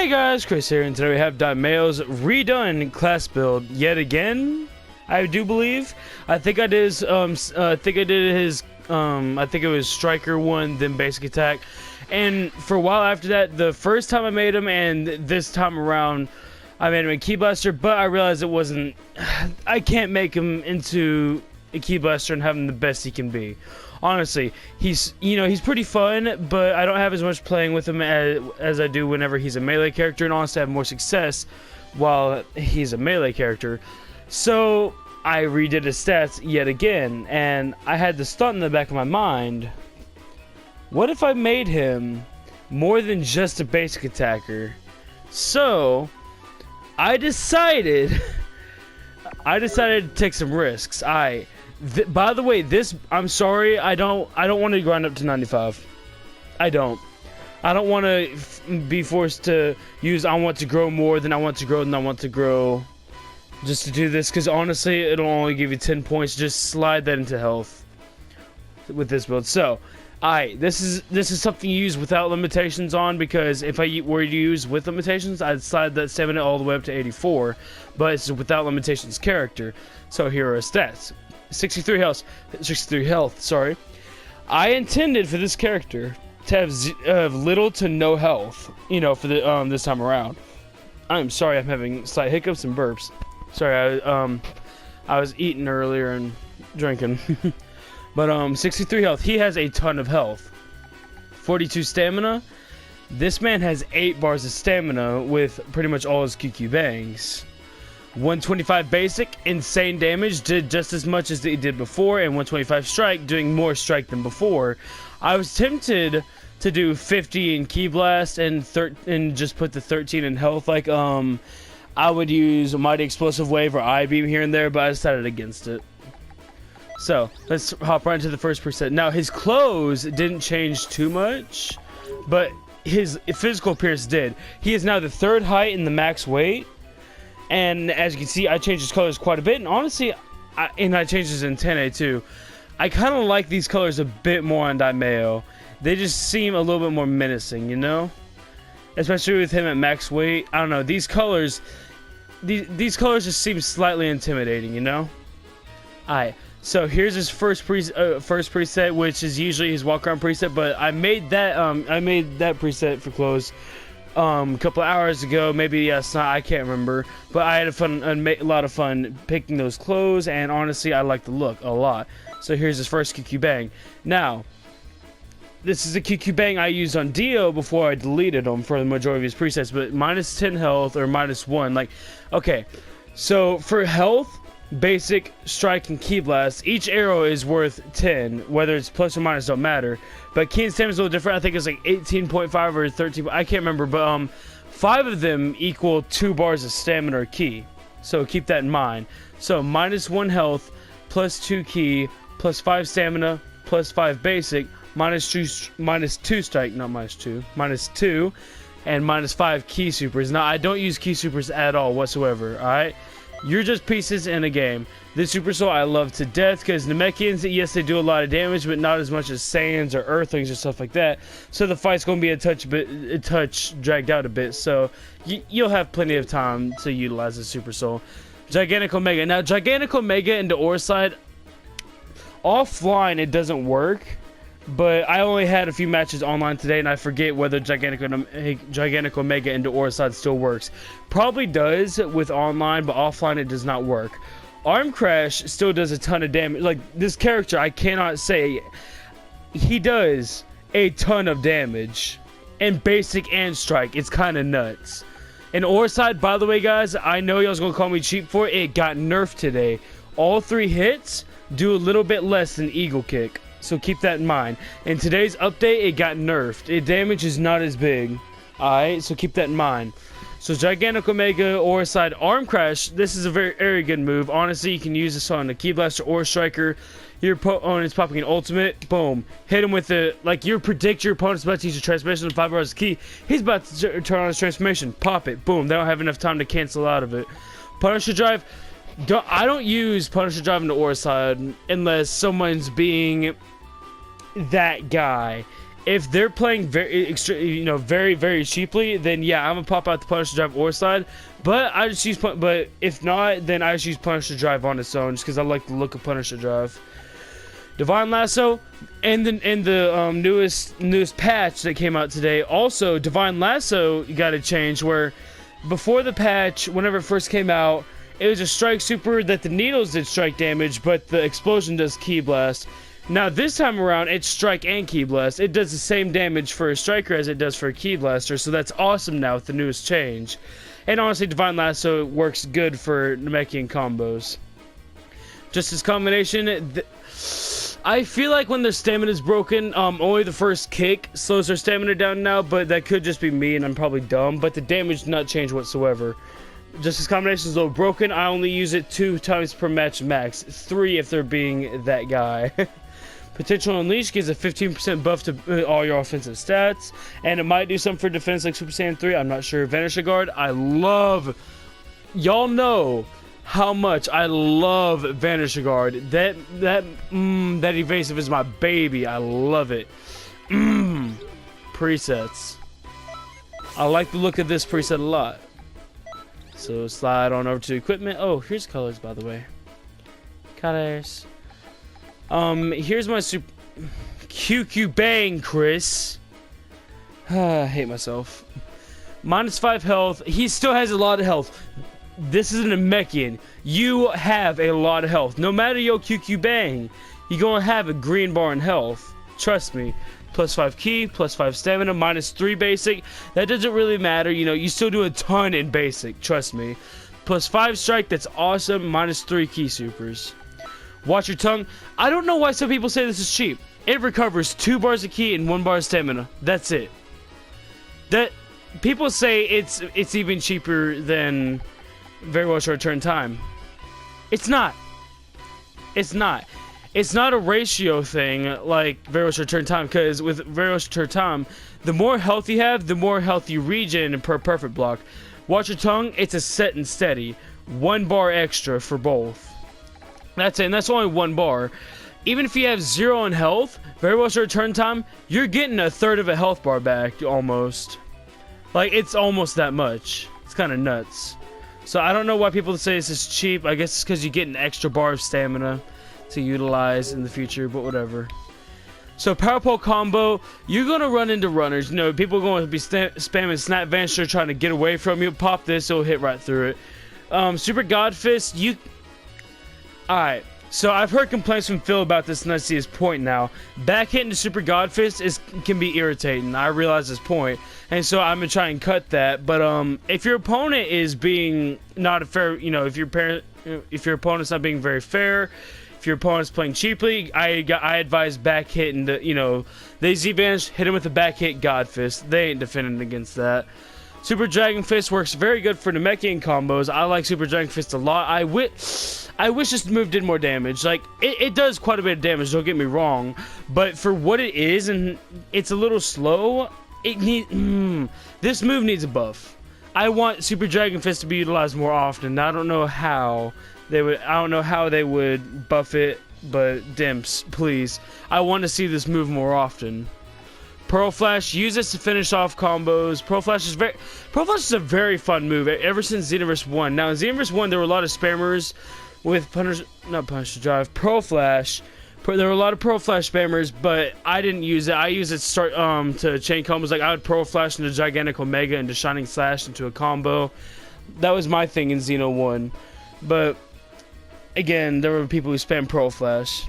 Hey guys, Chris here, and today we have DAIMAO's redone class build yet again. I do believe. I think it was Striker 1, then Basic Attack, and for a while after that, the first time I made him, and this time around, I made him a Key Blaster. But I realized it wasn't. I can't make him into a Key Blaster and have him the best he can be. Honestly, he's pretty fun, but I don't have as much playing with him as I do whenever he's a melee character, and honestly I have more success while he's a melee character. So I redid his stats yet again, and I had this thought in the back of my mind: what if I made him more than just a basic attacker? So I decided to take some risks. By the way, I'm sorry, I don't want to grind up to 95. I don't want to be forced to use I want to grow more than I want to grow than I want to grow just to do this, because honestly it'll only give you 10 points. Just slide that into health with this build. So this is something you use without limitations on, because if I were to use with limitations, I'd slide that stamina all the way up to 84, but it's without limitations character. So here are his stats. 63 health, sorry. I intended for this character to have little to no health, for the this time around. I'm sorry, I'm having slight hiccups and burps. Sorry, I was eating earlier and drinking. But 63 health. He has a ton of health. 42 stamina. This man has 8 bars of stamina with pretty much all his QQ bangs. 125 basic, insane damage, did just as much as he did before, and 125 strike, doing more strike than before. I was tempted to do 50 in Key Blast and just put the 13 in health, like I would use Mighty Explosive Wave or I-Beam here and there, but I decided against it. So let's hop right into the first preset. Now his clothes didn't change too much, but his physical appearance did. He is now the 3rd height in the max weight. And as you can see, I changed his colors quite a bit, and honestly, I changed his antennae too. I kind of like these colors a bit more on DAIMAO. They just seem a little bit more menacing, especially with him at max weight. I don't know, these colors just seem slightly intimidating, Alright, so here's his first preset, which is usually his walk around preset, but I made that preset for clothes a couple of hours ago. Maybe yes, I can't remember, but I had a lot of fun picking those clothes, and honestly I like the look a lot. So here's his first QQ bang. Now this is a QQ bang I used on Dio before I deleted him for the majority of his presets, but minus 10 health or minus 1. Okay, so for health, basic, strike, and Key Blast, each arrow is worth 10, whether it's plus or minus don't matter. But Key and Stamina is a little different. I think it's like 18.5 or 13, I can't remember, but 5 of them equal 2 bars of stamina or Key, so keep that in mind. So minus 1 health, plus 2 Key, plus 5 stamina, plus 5 basic, minus 2 strike, not minus 2, minus 2, and minus 5 Key supers. Now I don't use Key supers at all whatsoever, alright? You're just pieces in a game. This Super Soul I love to death, because Namekians, yes, they do a lot of damage, but not as much as Saiyans or Earthlings or stuff like that. So the fight's going to be a touch dragged out a bit. So you'll have plenty of time to utilize the Super Soul. Gigantic Omega. Now, Gigantic Omega into Orside, offline it doesn't work, but I only had a few matches online today, and I forget whether Gigantic Omega into Orside still works. Probably does with online, but offline it does not work. Arm Crash still does a ton of damage. Like, this character, I cannot say, he does a ton of damage in basic and strike. It's kind of nuts. And Orside, by the way, guys, I know y'all's gonna call me cheap for it. It got nerfed today. All 3 hits do a little bit less than Eagle Kick, so keep that in mind. In today's update, it got nerfed. Its damage is not as big. Alright, so keep that in mind. So Gigantic Omega, Orside, Arm Crash, this is a very, very good move. Honestly, you can use this on a Key Blaster or Striker. Your opponent's popping an ultimate, boom. Hit him with it, like you predict your opponent's about to use a transformation with 5 bars of Key. He's about to turn on his transformation, pop it, boom. They don't have enough time to cancel out of it. Punisher Drive, I don't use Punisher Drive into Orside unless someone's being that guy. If they're playing very, very cheaply, then yeah, I'm gonna pop out the Punisher Drive or slide. But I just use, but if not, then I just use Punisher Drive on its own, just because I like the look of Punisher Drive. Divine Lasso, and then in the newest patch that came out today, also Divine Lasso got a change where before the patch, whenever it first came out, it was a strike super that the needles did strike damage, but the explosion does ki blast. Now this time around, it's strike and ki blast. It does the same damage for a striker as it does for a ki blaster, so that's awesome now with the newest change. And honestly, Divine Lasso works good for Namekian combos. Just this combination, I feel like when their stamina is broken, only the first kick slows their stamina down now, but that could just be me and I'm probably dumb, but the damage did not change whatsoever. Just this combination is a little broken. I only use it 2 times per match max, 3 if they're being that guy. Potential Unleash gives a 15% buff to all your offensive stats, and it might do something for defense like Super Saiyan 3, I'm not sure. Vanisher Guard, I love, y'all know how much I love Vanisher Guard. That evasive is my baby. I love it. Presets. I like the look of this preset a lot. So slide on over to equipment. Oh, here's colors, by the way. Colors. Here's my super QQ Bang, Chris. I hate myself. -5 health. He still has a lot of health. This is a Namekian. You have a lot of health. No matter your QQ Bang, you're gonna have a green bar in health. Trust me. +5 ki, +5 stamina, -3 basic. That doesn't really matter. You know, you still do a ton in basic. Trust me. +5 strike. That's awesome. -3 ki supers. Watch your tongue. I don't know why some people say this is cheap. It recovers 2 bars of ki and 1 bar of stamina. That's it. That people say it's even cheaper than very well short turn time. It's not. It's not. It's not a ratio thing like very well short turn time, because with very well short turn time, the more health you have, the more health you regen per perfect block. Watch your tongue. It's a set and steady. 1 bar extra for both. That's it, and that's only 1 bar. Even if you have 0 in health, very well short turn time, you're getting 1/3 of a health bar back, almost. Like, it's almost that much. It's kind of nuts. So I don't know why people say this is cheap. I guess it's because you get an extra bar of stamina to utilize in the future, but whatever. So power pole combo, you're going to run into runners. You know, people are going to be spamming Snap Vanisher trying to get away from you. Pop this, it'll hit right through it. Super God Fist, you... Alright, so I've heard complaints from Phil about this, and I see his point now. Back hitting the Super God Fist can be irritating. I realize his point, and so I'm gonna try and cut that. But if your opponent is being not a fair, you know, if your opponent's not being very fair, if your opponent's playing cheaply, I advise back hitting the, you know, they Z-Vanish, hit him with the back hit God Fist. They ain't defending against that. Super Dragon Fist works very good for Namekian combos. I like Super Dragon Fist a lot. I wish this move did more damage. Like, it does quite a bit of damage, don't get me wrong. But for what it is, and it's a little slow, this move needs a buff. I want Super Dragon Fist to be utilized more often. I don't know how they would buff it, but Dimps, please. I want to see this move more often. Pearl Flash, use this to finish off combos. Pearl Flash is a very fun move ever since Xenoverse 1. Now in Xenoverse 1 there were a lot of spammers with Punisher Drive, Pearl Flash. There were a lot of Pearl Flash spammers, but I didn't use it. I used it to start to chain combos. Like I would Pearl Flash into Gigantic Omega into Shining Slash into a combo. That was my thing in Xeno 1. But again, there were people who spam Pearl Flash.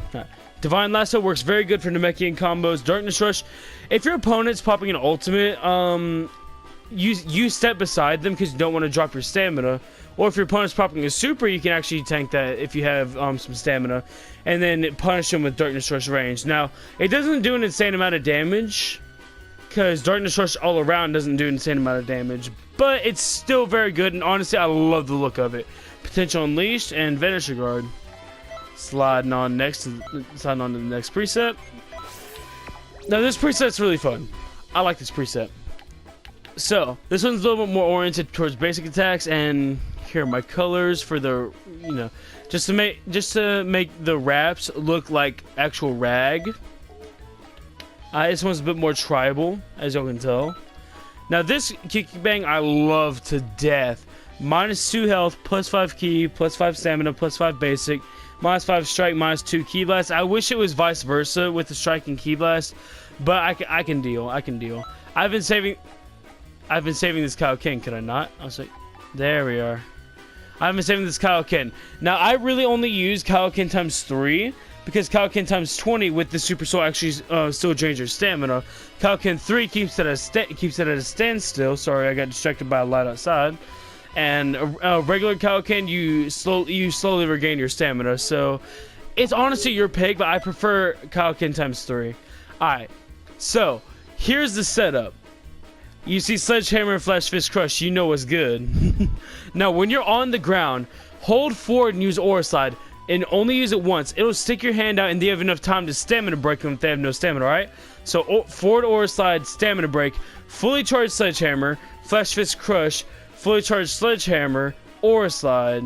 Divine Lasso works very good for Namekian combos. Darkness Rush, if your opponent's popping an ultimate, you step beside them because you don't want to drop your stamina. Or if your opponent's popping a super, you can actually tank that if you have some stamina, and then punish them with Darkness Rush range. Now, it doesn't do an insane amount of damage, because Darkness Rush all around doesn't do an insane amount of damage, but it's still very good, and honestly, I love the look of it. Potential Unleashed and Vanisher Guard. Sliding on to the next preset. Now this preset's really fun. I like this preset. So this one's a little bit more oriented towards basic attacks, and here are my colors for the, you know, just to make the wraps look like actual rag. This one's a bit more tribal, as y'all can tell. Now this Kick Bang I love to death. -2 health, +5 ki, +5 stamina, +5 basic, -5 strike, -2 ki blast. I wish it was vice versa with the strike and ki blast, but I can deal. I can deal. I've been saving this Kaioken, could I not? I was like, there we are. I've been saving this Kaioken. Now I really only use Kaioken times 3 because Kaioken times 20 with the Super Soul actually still drains your stamina. Kaioken 3 keeps it at a standstill. Sorry, I got distracted by a light outside. And a regular Kaioken, you slowly regain your stamina. So it's honestly your pick, but I prefer Kaioken times 3. Alright, so here's the setup. You see Sledgehammer and Flash Fist Crush, you know what's good. Now when you're on the ground, hold forward and use Aura Slide, and only use it once. It'll stick your hand out and they have enough time to stamina break them if they have no stamina, alright? So forward Aura Slide, stamina break, fully charged Sledgehammer, Flash Fist Crush, fully charged Sledgehammer, Aura Slide.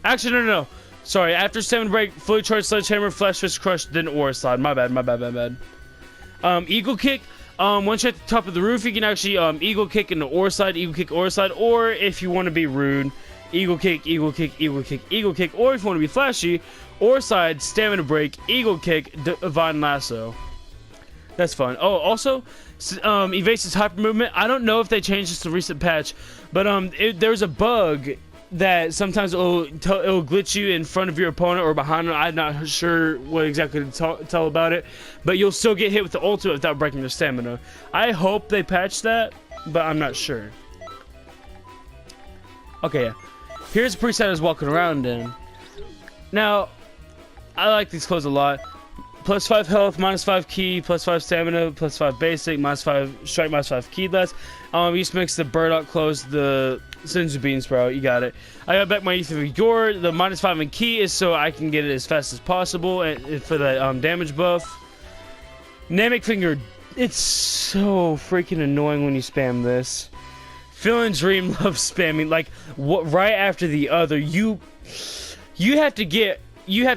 Actually, no. Sorry, after stamina break, fully charged Sledgehammer, Flash Fist Crush, then Aura Slide. My bad. Eagle Kick. Once you're at the top of the roof, you can actually Eagle Kick into Aura Slide, Eagle Kick, Aura Slide, or if you want to be rude, Eagle Kick, Eagle Kick, Eagle Kick, Eagle Kick, or if you want to be flashy, Aura Slide, Stamina Break, Eagle Kick, Divine Lasso. That's fun. Oh, also, Evasive's hyper movement. I don't know if they changed this to recent patch, but there's a bug that sometimes it'll glitch you in front of your opponent or behind them. I'm not sure what exactly to tell about it, but you'll still get hit with the ultimate without breaking their stamina. I hope they patch that, but I'm not sure. Okay, yeah. Here's a preset I was walking around in. Now, I like these clothes a lot. +5 health, -5 ki, +5 stamina, +5 basic, -5 strike, -5 ki blast. You just mix the burdock clothes, the Senzu bean sprout, you got it. I got back my Ether Vigor. The -5 in ki is so I can get it as fast as possible and for that damage buff. Namek Finger, it's so freaking annoying when you spam this. Phil and Dream love spamming, like right after the other. You have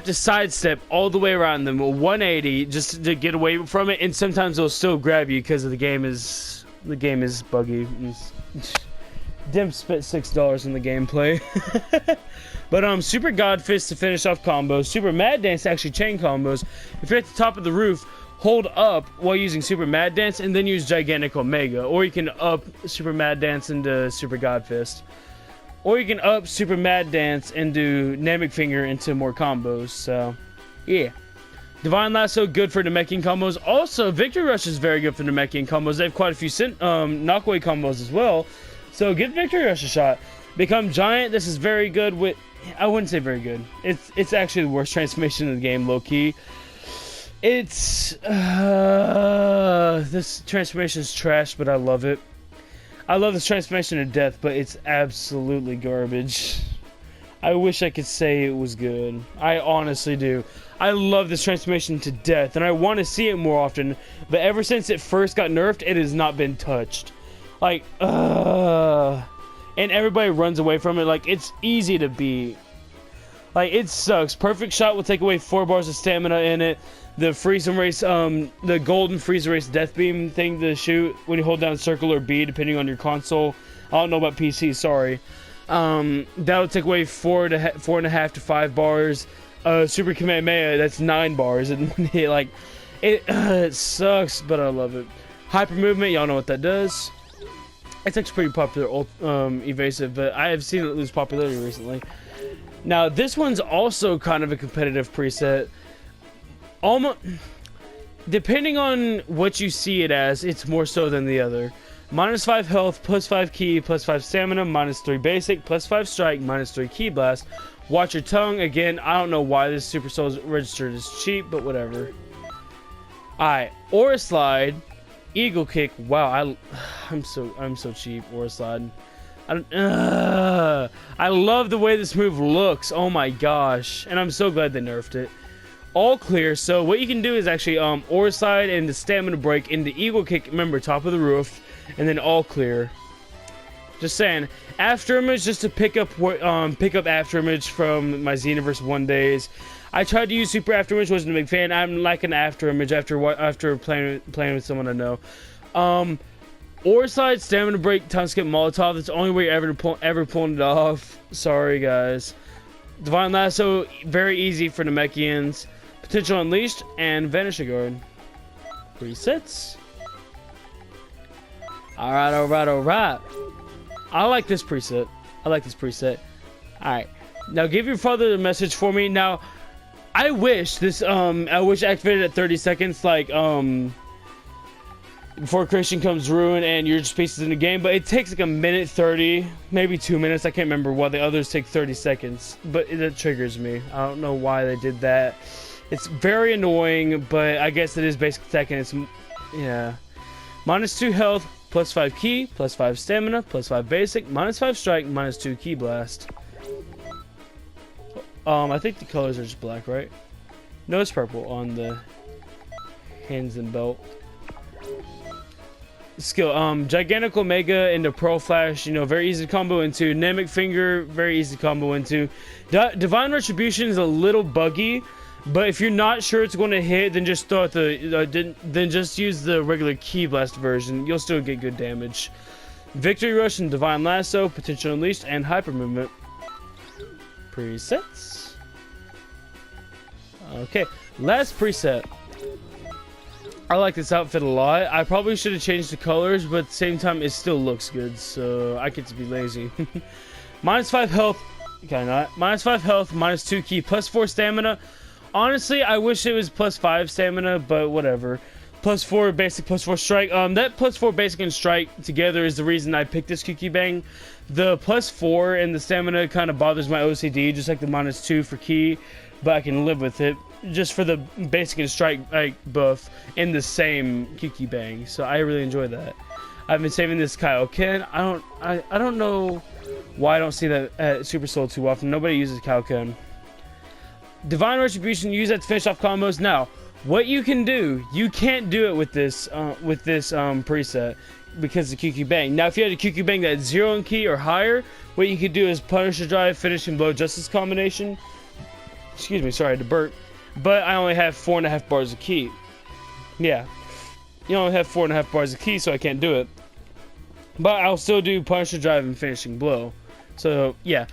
to sidestep all the way around them 180 just to get away from it, and sometimes they'll still grab you because the game is buggy. Dim spent $6 in the gameplay. But Super God Fist to finish off combos, Super Mad Dance to actually chain combos. If you're at the top of the roof, hold up while using Super Mad Dance and then use Gigantic Omega, or you can up Super Mad Dance into Super God Fist. Or you can up Super Mad Dance and do Namek Finger into more combos. So, yeah. Divine Lasso, good for Namekian combos. Also, Victory Rush is very good for Namekian combos. They have quite a few knockaway combos as well. So, give Victory Rush a shot. Become Giant. This is very good with... I wouldn't say very good. It's actually the worst transformation in the game, low-key. It's... this transformation is trash, but I love it. I love this transformation to death, but it's absolutely garbage. I wish I could say it was good. I honestly do. I love this transformation to death, and I want to see it more often, but ever since it first got nerfed, it has not been touched. Like, and everybody runs away from it. Like, it's easy to beat. Like, it sucks. Perfect Shot will take away 4 bars of stamina in it. The Freeze and Race, the golden Freeze and Race Death Beam thing to shoot when you hold down circle or B, depending on your console. I don't know about PC, sorry. That would take away 4.5 to 5 bars. Super Kamehameha, that's 9 bars in one hit. Like, it sucks, but I love it. Hyper Movement, y'all know what that does. It's actually pretty popular, evasive, but I have seen it lose popularity recently. Now, this one's also kind of a competitive preset. Almost, depending on what you see it as, it's more so than the other. -5 health, +5 ki, +5 stamina, -3 basic, +5 strike, -3 ki blast. Watch your tongue. Again, I don't know why this Super Soul is registered as cheap, but whatever. Alright, Aura Slide, Eagle Kick. Wow, I'm so cheap. Aura Slide. I love the way this move looks. Oh my gosh, and I'm so glad they nerfed it. All clear. So what you can do is actually Aura Slide and the Stamina Break into Eagle Kick. Remember, top of the roof, and then all clear. Just saying. After Image, just to pick up After Image from my Xenoverse 1 days. I tried to use super after image, wasn't a big fan. I'm like an after image after playing with someone I know. Ore slide, stamina break, time skip, Molotov. That's the only way you're ever pulling it off. Sorry, guys. Divine Lasso, very easy for Namekians. Potential Unleashed, and Vanishing Guard. Presets. Alright, alright, alright. I like this preset. Alright. Now give your father a message for me. Now, I wish this, I wish activated at 30 seconds, like, before creation comes ruin and you're just pieces in the game, but it takes like a minute 30, maybe 2 minutes. I can't remember why the others take 30 seconds, but it triggers me. I don't know why they did that. It's very annoying, but I guess it is basic attack and it's, yeah. -2 health, +5 key, +5 stamina, +5 basic, -5 strike, -2 key blast. I think the colors are just black, right? No, it's purple on the hands and belt. Skill, Gigantic Omega into Pearl Flash, you know, very easy to combo into. Namek Finger, very easy to combo into. Divine Retribution is a little buggy, but if you're not sure it's going to hit, then just throw out the, then just use the regular Key Blast version. You'll still get good damage. Victory Rush and Divine Lasso, Potential Unleashed, and Hyper Movement. Presets. Okay, last preset. I like this outfit a lot. I probably should have changed the colors, but at the same time, it still looks good, so I get to be lazy. -5 health. Okay, not. -5 health, -2 key, +4 stamina. Honestly, I wish it was +5 stamina, but whatever. +4 basic, +4 strike. That +4 basic and strike together is the reason I picked this QQ Bang. The +4 and the stamina kind of bothers my OCD, just like the -2 for key, but I can live with it. Just for the basic and strike like buff in the same QQ Bang, so I really enjoy that. I've been saving this Kaioken. I don't know why I don't see that at Super Soul too often. Nobody uses Kaioken. Divine Retribution, use that to finish off combos. Now, what you can do, you can't do it with this preset because of QQ Bang. Now, if you had a QQ Bang that's 0 in key or higher, what you could do is Punisher Drive, Finishing Blow, Justice combination. Excuse me, sorry, I had to burp. But I only have 4.5 bars of key. Yeah. You only have 4.5 bars of key, so I can't do it. But I'll still do Punisher Drive and Finishing Blow. So, yeah.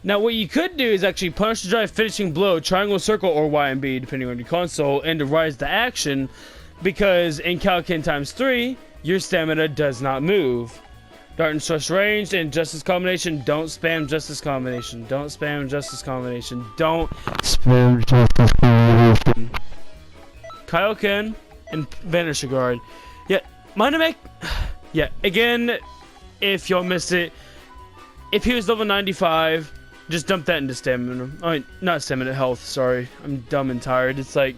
Now, what you could do is actually Punisher Drive, Finishing Blow, Triangle, Circle, or Y and B, depending on your console, and to rise to action, because in Kaioken ×3, your stamina does not move. Dart and Stress ranged and Justice combination. Don't spam Justice combination. Don't spam Justice combination. Don't spam Justice combination. Kaioken and Vanisher Guard. Yeah, Namek. Yeah, again, if y'all missed it, if he was level 95, just dump that into stamina. I mean, not stamina, health. Sorry, I'm dumb and tired. It's like,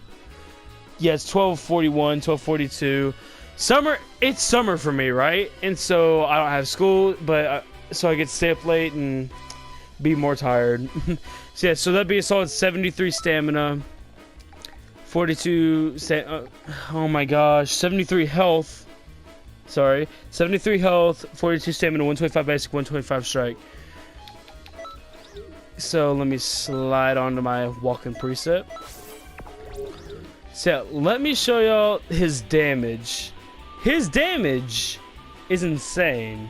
yeah, it's 1241, 1242. Summer, it's summer for me, right? And so I don't have school, but so I get to stay up late and be more tired. So yeah, so that'd be a solid 73 stamina, 42 oh my gosh, 73 health. Sorry, 73 health, 42 stamina, 125 basic, 125 strike. So let me slide onto my walking preset. So yeah, let me show y'all his damage. His damage is insane.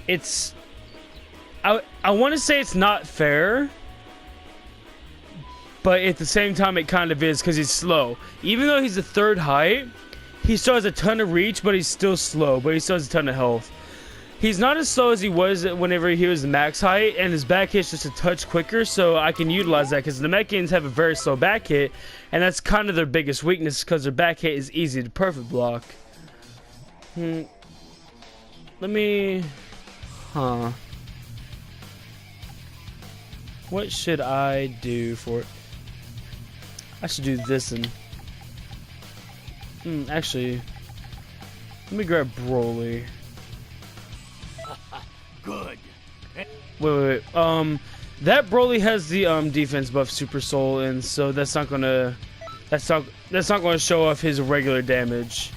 It's... I want to say it's not fair, but at the same time it kind of is because he's slow. Even though he's the 3rd height, he still has a ton of reach, but he's still slow, but he still has a ton of health. He's not as slow as he was whenever he was max height, and his back hit's just a touch quicker, so I can utilize that because the Namekians have a very slow back hit, and that's kind of their biggest weakness because their back hit is easy to perfect block. Let me... What should I do for it? I should do this and... actually... Let me grab Broly. Good. Wait. That Broly has the defense buff Super Soul, and so that's not gonna show off his regular damage.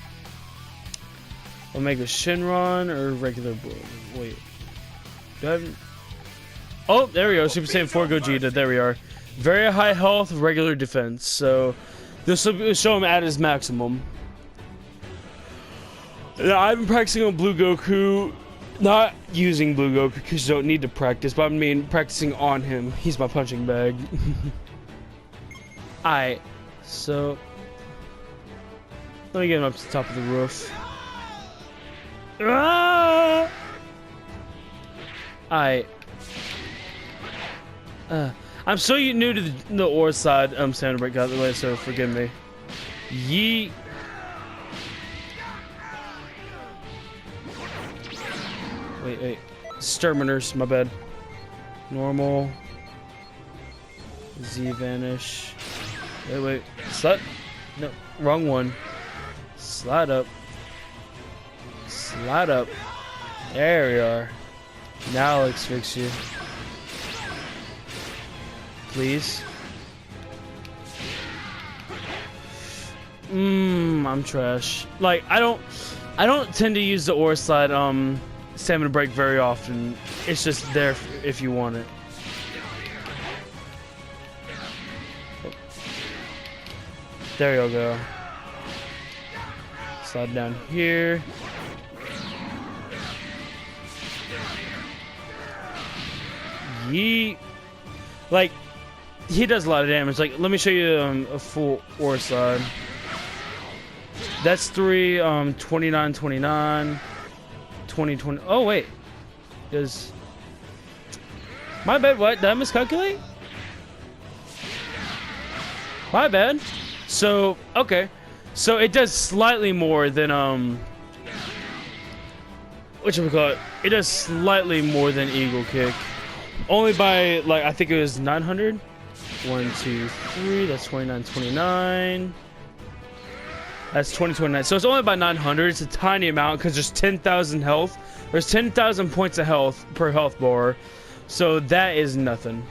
Omega Shenron or regular Broly? Wait. Do I have... Oh, there we go. Super Saiyan 4 Gogeta. There we are. very high health, regular defense. So this will show him at his maximum. Now, I've been practicing on Blue Goku, not using Blue Goku because you don't need to practice, but I mean practicing on him. He's my punching bag. Alright, so let me get him up to the top of the roof. Ah! Alright. I'm so new to the ore side. Standard break out of the way, so forgive me. Yeet. Wait. Exterminators, my bad. Normal. Z vanish. Wait. Slide. No, wrong one. Slide up. Slide up. There we are. Now let's fix you. Please. I'm trash. Like I don't tend to use the ore slide stamina break very often. It's just there if you want it. There you go. Slide down here. Yeet. Like, he does a lot of damage. Like, let me show you a full ore slide. That's 3, 29, 29, 20, 20. Oh, wait. Does... My bad, what? Did I miscalculate? My bad. So, okay. So, it does slightly more than, whatchamacallit? It does slightly more than Eagle Kick. Only by, like, I think it was 900. 1, 2, 3. That's 29, 29. That's 20, 29. So it's only by 900. It's a tiny amount because there's 10,000 health. There's 10,000 points of health per health bar. So that is nothing.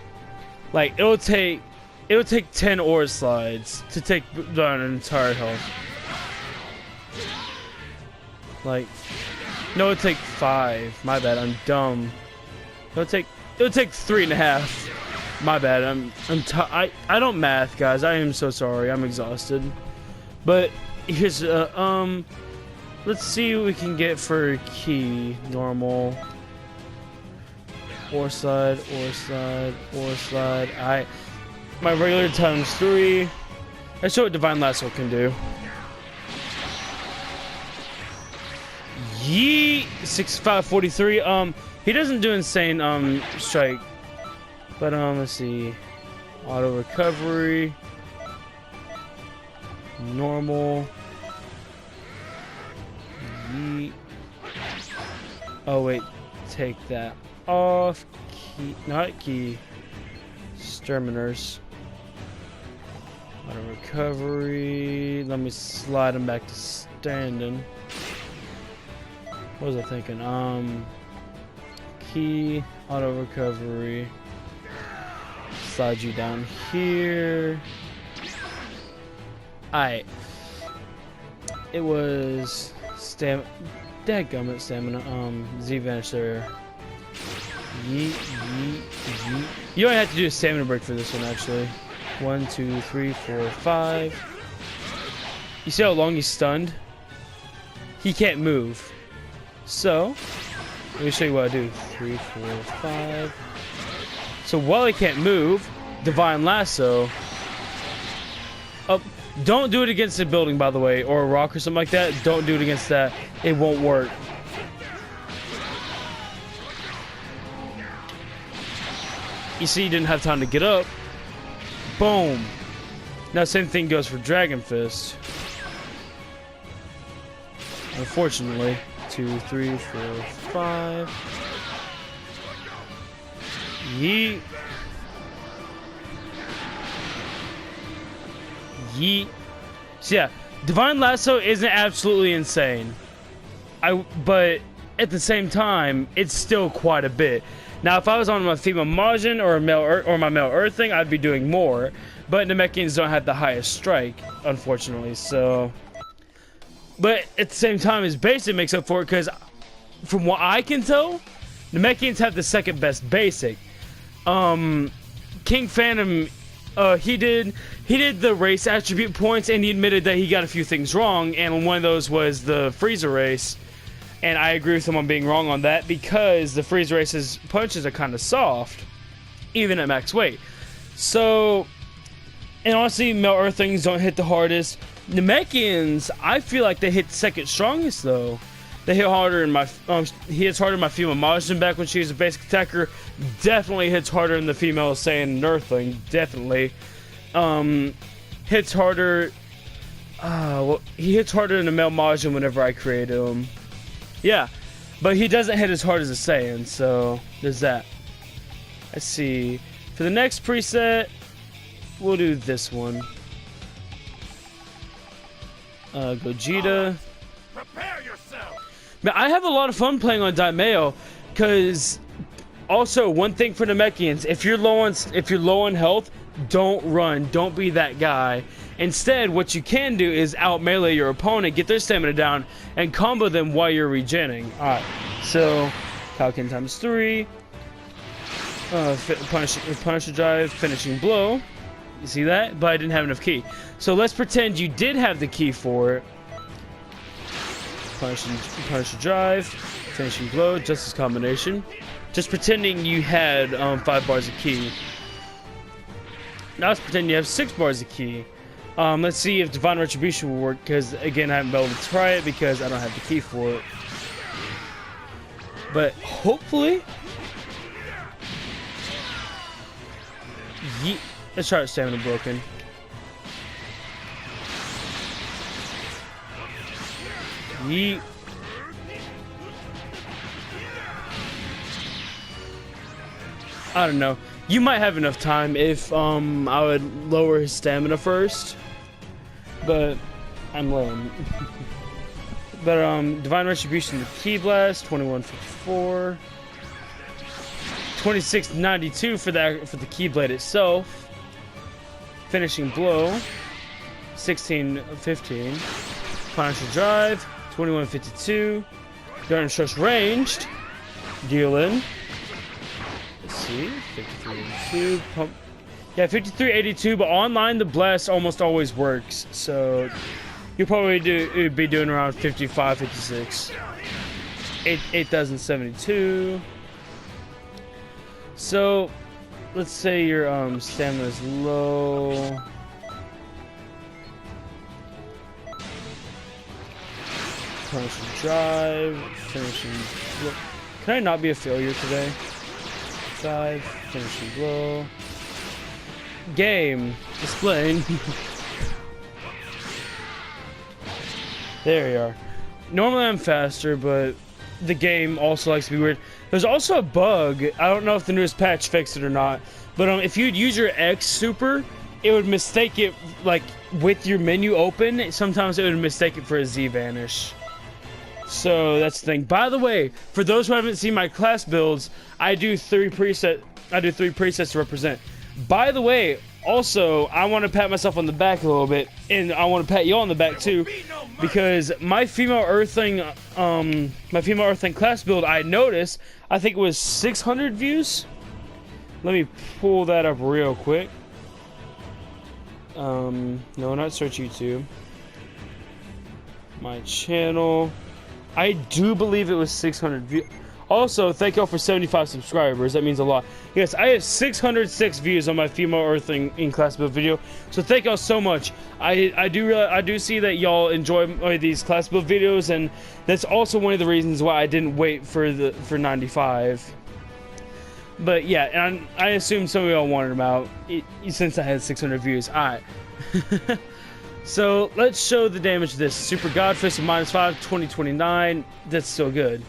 Like, it'll take 10 ore slides to take down an entire health. Like, no, it'll take 5. My bad, I'm dumb. It'll take 3.5. My bad. I don't math, guys. I am so sorry. I'm exhausted. But here's let's see what we can get for key. Normal. Ore slide. Alright. My regular times 3. Let's show what Divine Lasso can do. Yeet. 6543. He doesn't do insane strike. But let's see. Auto recovery. Normal. Yeet. Oh wait, take that off. Key, not key. Exterminators. Auto recovery. Let me slide him back to standing. What was I thinking? Key. Auto recovery. Slide you down here. Alright. It was dadgummit stamina. Z vanish there. Yeet. You only have to do a stamina break for this one actually. 1, 2, 3, 4, 5. You see how long he's stunned? He can't move. So let me show you what I do. 3, 4, 5. So while he can't move, Divine Lasso. Oh, don't do it against a building, by the way, or a rock or something like that. Don't do it against that. It won't work. You see, he didn't have time to get up. Boom. Now, same thing goes for Dragon Fist. Unfortunately. 2, 3, 4, 5. Yeet. So yeah, Divine Lasso isn't absolutely insane. But at the same time, it's still quite a bit. Now, if I was on my female Majin or my male Earthling, I'd be doing more. But Namekians don't have the highest strike, unfortunately. So, but at the same time, his basic makes up for it because, from what I can tell, Namekians have the second best basic. King Phantom he did the race attribute points, and he admitted that he got a few things wrong, and one of those was the freezer race. And I agree with him on being wrong on that, because the freezer race's punches are kind of soft, even at max weight. So, and honestly, male earthlings don't hit the hardest. Namekians, I feel like they hit second strongest though. They hit harder in my he hits harder in my female Majin back when she was a basic attacker. Definitely hits harder in the female Saiyan Earthling. Definitely. Hits harder. Well, he hits harder in the male Majin whenever I create him. Yeah, but he doesn't hit as hard as a Saiyan, so there's that. Let's see. For the next preset, we'll do this one. Gogeta. Prepare yourself. Man, I have a lot of fun playing on DAIMAO, because also one thing for Namekians, if you're low on health, don't run. Don't be that guy. Instead, what you can do is out melee your opponent, get their stamina down, and combo them while you're regenning. Alright, so Kaioken times 3. Punisher drive, finishing blow. You see that? But I didn't have enough ki. So let's pretend you did have the ki for it. Punisher drive, finishing blow, justice combination. Just pretending you had 5 bars of ki. Now let's pretend you have 6 bars of ki. Let's see if Divine Retribution will work, because again I haven't been able to try it because I don't have the ki for it. But hopefully. Let's try it stamina broken. Yeet. I don't know. You might have enough time if I would lower his stamina first. But I'm low. But Divine Retribution, the Ki Blast, 2154. 2692 for the Keyblade itself. Finishing blow, 1615. Punisher drive, 2152. Darn Shush ranged. Dealing. Let's see, 5382. Pump. Yeah, 5382. But online the blast almost always works. So you'll probably be doing around 55, 56. 8072. So, let's say your stamina is low. Punisher drive, finishing blow. Can I not be a failure today? 5, finishing blow. Game, displaying. There we are. Normally I'm faster, but the game also likes to be weird. There's also a bug. I don't know if the newest patch fixed it or not, but if you'd use your X super, it would mistake it, like with your menu open. Sometimes it would mistake it for a Z vanish. So that's the thing. By the way, for those who haven't seen my class builds, I do 3 presets to represent. By the way, also I want to pat myself on the back a little bit, and I want to pat you on the back too, because my female Earthling class build, I noticed, I think it was 600 views. Let me pull that up real quick. No, not search YouTube. My channel. I do believe it was 600 views. Also, thank y'all for 75 subscribers. That means a lot. Yes, I have 606 views on my female Earthling in class build video. So thank y'all so much. I do see that y'all enjoy these class build videos, and that's also one of the reasons why I didn't wait for 95. But yeah, and I assume some of y'all wanted them out since I had 600 views. All right. So let's show the damage of this. Super God Fist of -5, 2029. That's still good.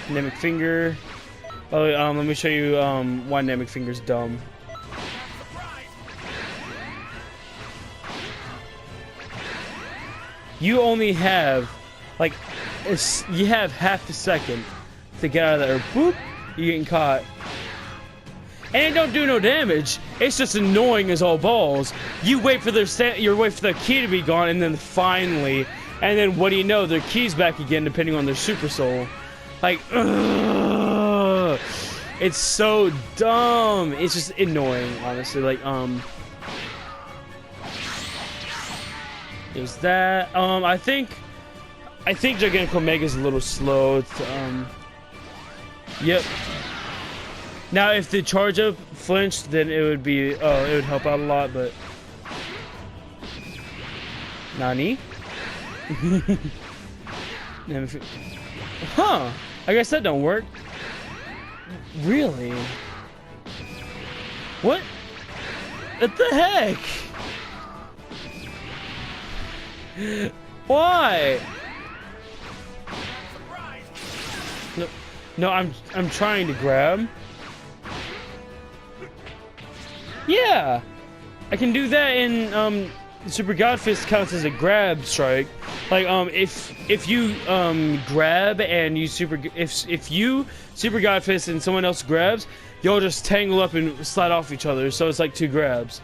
Namek Finger. Oh, let me show you why Namek Finger's dumb. You only have, like, you have half a second to get out of there. Boop, you're getting caught. And it don't do no damage. It's just annoying as all balls. You wait for their key to be gone, and then finally, and then what do you know? Their key's back again, depending on their super soul. Like, ugh. It's so dumb. It's just annoying, honestly. Like, there's that. I think Gigantic Omega's a little slow. It's, yep. Now, if the charge up flinched, then it would be, it would help out a lot, but... Nani? Huh. I guess that don't work. Really? What? What the heck? Why? No, I'm trying to grab. Yeah, I can do that in Super God Fist counts as a grab strike. Like if you grab and you if you Super God Fist and someone else grabs, y'all just tangle up and slide off each other. So it's like 2 grabs.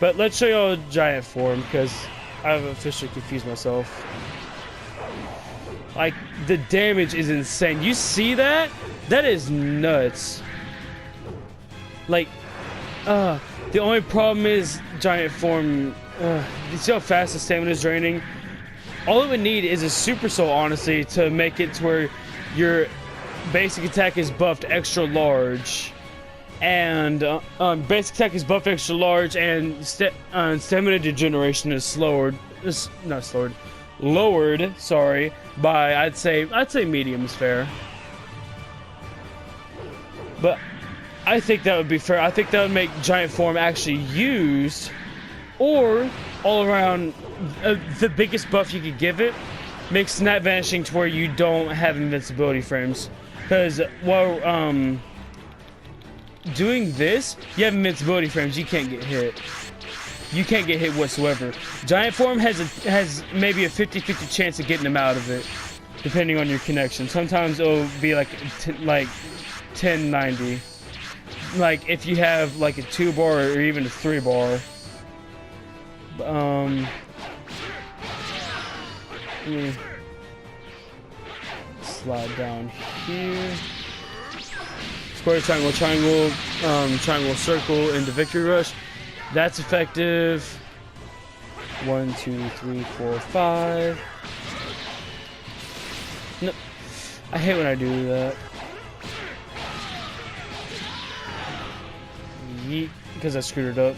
But let's show y'all giant form because I've officially confused myself. Like the damage is insane. You see that? That is nuts. Like, the only problem is giant form. You see how fast the stamina is draining? All it would need is a super soul, honestly, to make it to where your basic attack is buffed extra large. And basic attack is buffed extra large, and stamina degeneration is lowered, sorry, by I'd say medium is fair. But I think that would be fair. I think that would make giant form actually used, or all around the biggest buff you could give it, make snap vanishing to where you don't have invincibility frames. Because while doing this, you have invincibility frames. You can't get hit. You can't get hit whatsoever. Giant form has maybe a 50-50 chance of getting them out of it, depending on your connection. Sometimes it'll be like 1090. Like if you have like a 2-bar or even a 3-bar. Let me slide down here. Square, triangle, triangle, triangle, circle into Victory Rush. That's effective. 1, 2, 3, 4, 5. No, I hate when I do that. Yeet, because I screwed it up.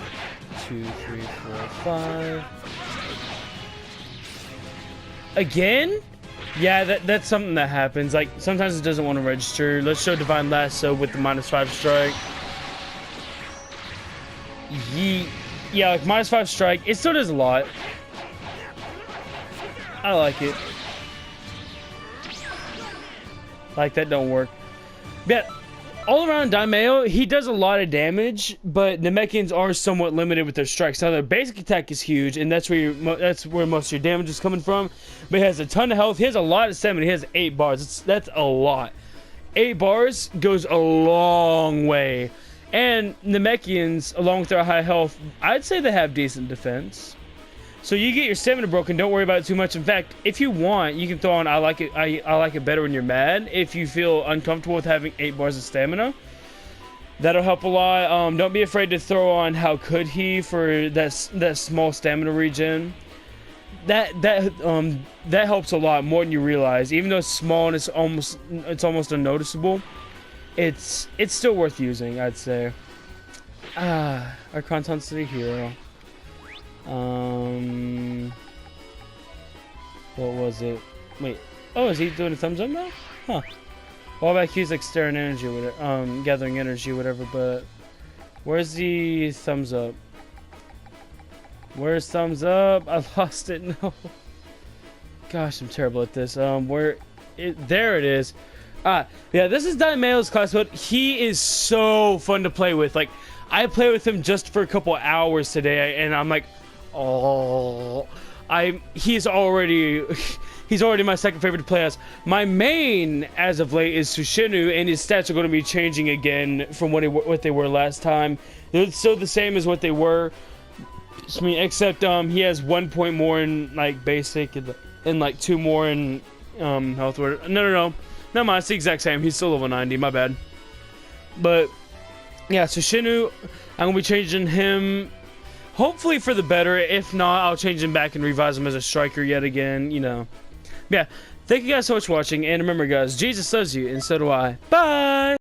2, 3, 4, 5. Again? Yeah, that's something that happens. Like, sometimes it doesn't want to register. Let's show Divine Lasso with the -5 strike. Yeet. Yeah, like -5 strike. It still does a lot. I like it. Like, that don't work. But all around DAIMAO, he does a lot of damage, but Namekians are somewhat limited with their strikes. Now, their basic attack is huge, and that's where most of your damage is coming from. But he has a ton of health. He has a lot of stamina. He has 8 bars. That's a lot. 8 bars goes a long way. And Namekians, along with their high health, I'd say they have decent defense. So you get your stamina broken, don't worry about it too much. In fact, if you want, you can throw on I like it better when you're mad. If you feel uncomfortable with having 8 bars of stamina, that'll help a lot. Don't be afraid to throw on How Could He for that small stamina regen. That helps a lot more than you realize. Even though it's small and it's almost unnoticeable, it's still worth using, I'd say. Our Content City Hero. What was it? Wait. Oh, is he doing a thumbs up now? Huh. Well, back he's like staring energy with it, gathering energy, whatever. But where's the thumbs up? Where's thumbs up? I lost it. No. Gosh, I'm terrible at this. There it is. Yeah, this is DAIMAO's class mode. He is so fun to play with. Like, I played with him just for a couple hours today, and I'm like, oh, he's already my second favorite to play as. My main, as of late, is Sushinu, and his stats are going to be changing again from what they were last time. They're still the same as what they were. I mean, except he has 1 point more in like basic and like 2 more in health. No, never mind. It's the exact same. He's still level 90. My bad. But yeah, so Shinu, I'm gonna be changing him hopefully for the better. If not, I'll change him back and revise him as a striker yet again, you know. Yeah, thank you guys so much for watching, and remember guys, Jesus loves you, and so do I. Bye!